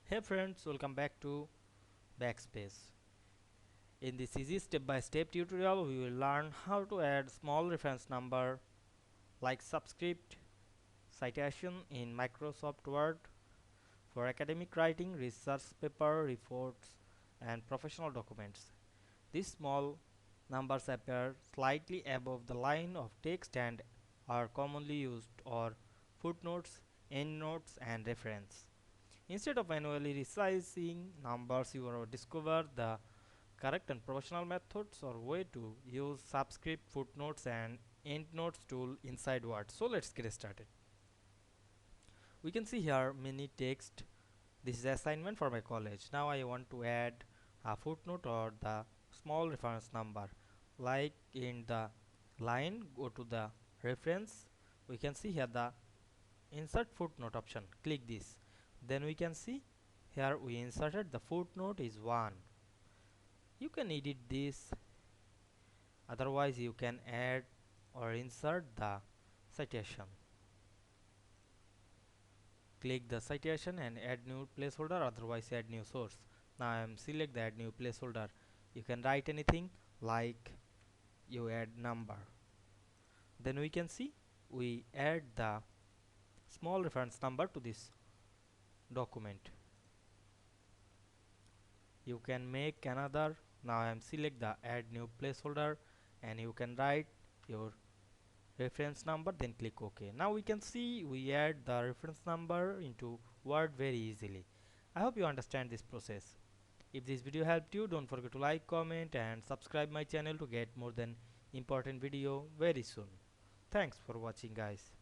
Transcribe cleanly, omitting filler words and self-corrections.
Hey friends, welcome back to Backspace. In this easy step-by-step tutorial, we will learn how to add small reference number like subscript, citation in Microsoft Word for academic writing, research paper, reports, and professional documents. These small numbers appear slightly above the line of text and are commonly used or footnotes, endnotes, and reference. Instead of manually resizing numbers, you will discover the correct and professional methods or way to use subscript, footnotes, and endnotes tool inside Word. So let's get started. We can see here many text. This is assignment for my college. Now I want to add a footnote or the small reference number. Like in the line, go to the reference. We can see here the insert footnote option. Click this. Then we can see here we inserted the footnote is 1. You can edit this, otherwise you can add or insert the citation. Click the citation and add new placeholder, otherwise add new source. Now I am select the add new placeholder. You can write anything like you add number. Then we can see we add the small reference number to this document. You can make another. Now I am select the add new placeholder and you can write your reference number, then click OK. Now we can see we add the reference number into Word very easily. I hope you understand this process. If this video helped you, don't forget to like, comment and subscribe my channel to get more than important video very soon. Thanks for watching guys.